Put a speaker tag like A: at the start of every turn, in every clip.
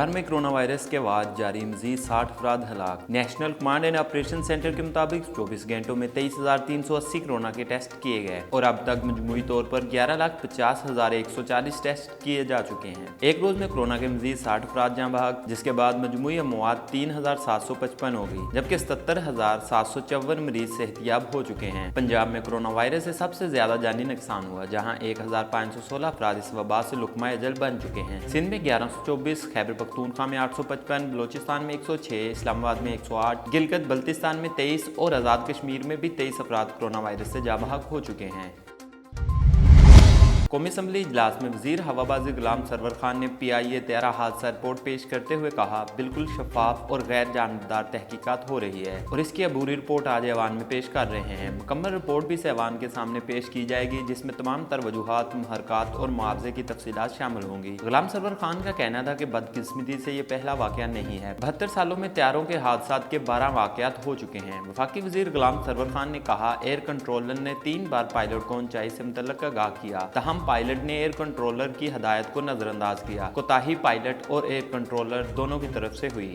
A: भर में corona virus के बाद जारी मजीद 60 अफराद हलाक। National command and operation centre के मुताबिक 24 घंटों में 23,380 कोरोना के टेस्ट किए गए और अब तक मजमूई तौर पर 11,50,140 टेस्ट किए जा चुके हैं। एक रोज में कोरोना के मजीद 60 अफराद जाँ बहक, जिसके बाद मजमूई अमवात 3,755 हो गई, जबकि 77,754 मरीज सेहतियाब हो चुके हैं। पंजाब में कोरोना वायरस से सबसे ज्यादा जानी नुकसान हुआ, जहाँ 1,516 अफराद इस वबा से लुकमा अजल बन चुके हैं। सिंध में 1124, खैबर पख्तूनख्वा में 855, बलोचिस्तान में 106, इस्लामाबाद में 108, गिलगित बल्तिस्तान में 23 और आज़ाद कश्मीर में भी 23 अफराद कोरोना वायरस से जाँ बहक हो चुके हैं। कौमी असम्बली इजलास में वजीर हवाबाजी गुलाम सरवर खान ने PIA 13 हादसा रिपोर्ट पेश करते हुए कहा, बिल्कुल शफाफ और गैर जानबदार तहकीकात हो रही है और इसकी अबूरी रिपोर्ट आज ऐवान में पेश कर रहे हैं। मुकम्मल रिपोर्ट भी ऐवान के सामने पेश की जाएगी, जिसमें तमाम तर वजूहात, मुहरकात और मुआवजे की तफसीलात शामिल होंगी। गुलाम सरवर खान का कहना था कि बदकिस्मती से ये पहला वाकया नहीं है। 72 सालों में तैयारों के हादसा के 12 वाकयात हो चुके हैं। वफाकी वजीर गुलाम सरवर खान ने कहा, एयर कंट्रोलर ने 3 बार पायलट को ऊंचाई से मुतल्लक आगाह किया, तहम पायलट ने एयर कंट्रोलर की हदायत को नजरअंदाज किया। कोताही पायलट और एयर कंट्रोलर दोनों की तरफ से हुई।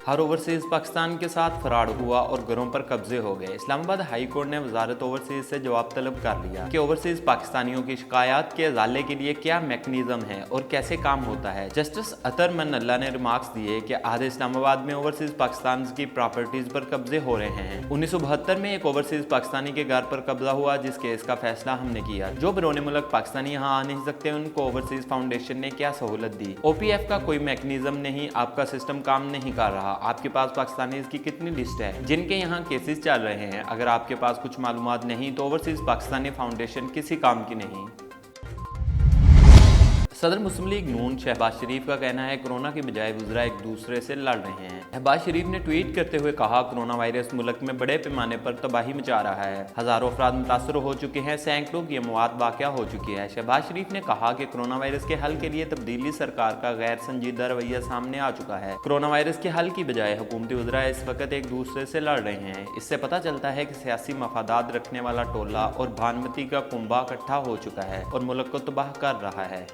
A: हर ओवरसीज पाकिस्तान के साथ फराड हुआ और घरों पर कब्जे हो गए। इस्लामाबाद हाई कोर्ट ने वजारत ओवरसीज से जवाब तलब कर लिया कि ओवरसीज पाकिस्तानियों की शिकायत के अजाले के लिए क्या मैकेनिज्म है और कैसे काम होता है। जस्टिस अतर मनल्ला ने रिमार्क्स दिए कि आधे इस्लामाबाद में ओवरसीज पाकिस्तान की प्रॉपर्टीज पर कब्जे हो रहे हैं। 1972 में एक ओवरसीज पाकिस्तानी के घर पर कब्जा हुआ, जिस केस का फैसला हमने किया। जो बैरून मुल्क पाकिस्तानी यहाँ आ नहीं सकते, उनको ओवरसीज फाउंडेशन ने क्या सहूलत दी। OPF का कोई मैकेनिज्म नहीं, आपका सिस्टम काम नहीं कर रहा। आपके पास पाकिस्तानी की कितनी लिस्ट है जिनके यहाँ केसेस चल रहे हैं। अगर आपके पास कुछ मालूमात नहीं तो ओवरसीज पाकिस्तानी फाउंडेशन किसी काम की नहीं। सदर मुस्लिम लीग नून शहबाज शरीफ का कहना है, कोरोना की बजाय वज़रा एक दूसरे से लड़ रहे हैं। शहबाज शरीफ ने ट्वीट करते हुए कहा, कोरोना वायरस मुल्क में बड़े पैमाने पर तबाही मचा रहा है। हजारों अफराद मुतासर हो चुके हैं, सैकड़ों की अमवात वाक़या हो चुकी है। शहबाज शरीफ ने कहा कि कोरोना वायरस के हल के लिए तब्दीली सरकार का गैर संजीदा रवैया सामने आ चुका है। कोरोना वायरस के हल की बजाय हुकूमती वज़रा इस वक्त एक दूसरे से लड़ रहे हैं। इससे पता चलता है कि सियासी मफादात रखने वाला टोला और भानमती का कुंबा इकट्ठा हो चुका है और मुल्क को तबाह कर रहा है।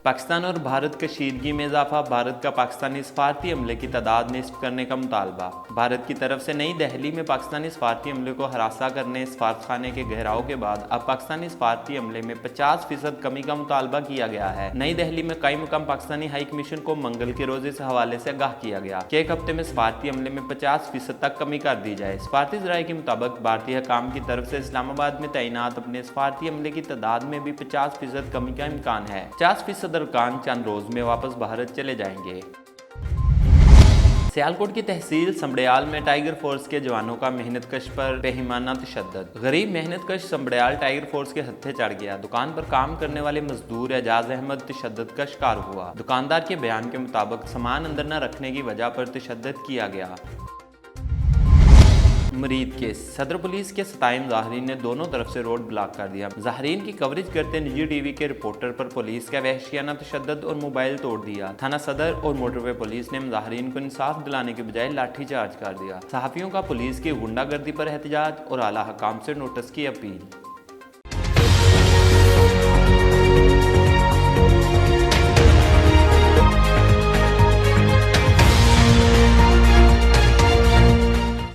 A: पाकिस्तान और भारत कशीदगी में इजाफा, भारत का पाकिस्तानी सफारती अमले की तादाद निस्फ करने का मुतालबा। भारत की तरफ से नई दिल्ली में पाकिस्तानी सफारती अमले को हरासा करने सफारतखाने के घेराव के बाद अब पाकिस्तानी सफारती अमले में 50% कमी का मुतालबा किया गया है। नई दिल्ली में कई मुकाम पाकिस्तानी हाई कमीशन को मंगल के रोज इस हवाले से आगाह किया गया कि एक हफ्ते में सफारती अमले में 50% तक कमी कर दी जाए। सफारती ज़राए के मुताबिक भारतीय हुकाम की तरफ से इस्लामाबाद में तैनात अपने सफारती अमले की तादाद में भी 50% कमी का इम्कान है। 50% अरकान चंद रोज में वापस भारत चले जाएंगे। सियालकोट की तहसील संबड़ियाल में टाइगर फोर्स के जवानों का मेहनतकश पर बेईमाना तशद्दुद। गरीब मेहनतकश संबड़ियाल टाइगर फोर्स के हत्थे चढ़ गया। दुकान पर काम करने वाले मजदूर एजाज अहमद तशद्दुद का शिकार हुआ। दुकानदार के बयान के मुताबिक सामान अंदर न रखने की वजह पर तशद्दुद किया गया। मरीद केस, सदर पुलिस के 27 ज़ाहरीन ने दोनों तरफ से रोड ब्लॉक कर दिया। ज़ाहरीन की कवरेज करते निजी टीवी के रिपोर्टर पर पुलिस का वहशियाना तशद्दुद और मोबाइल तोड़ दिया। थाना सदर और मोटरवे पुलिस ने ज़ाहरीन को इंसाफ दिलाने के बजाय लाठीचार्ज कर दिया। सहाफ़ियों का पुलिस की गुंडागर्दी पर एहतजाज और आला हकाम से नोटिस की अपील।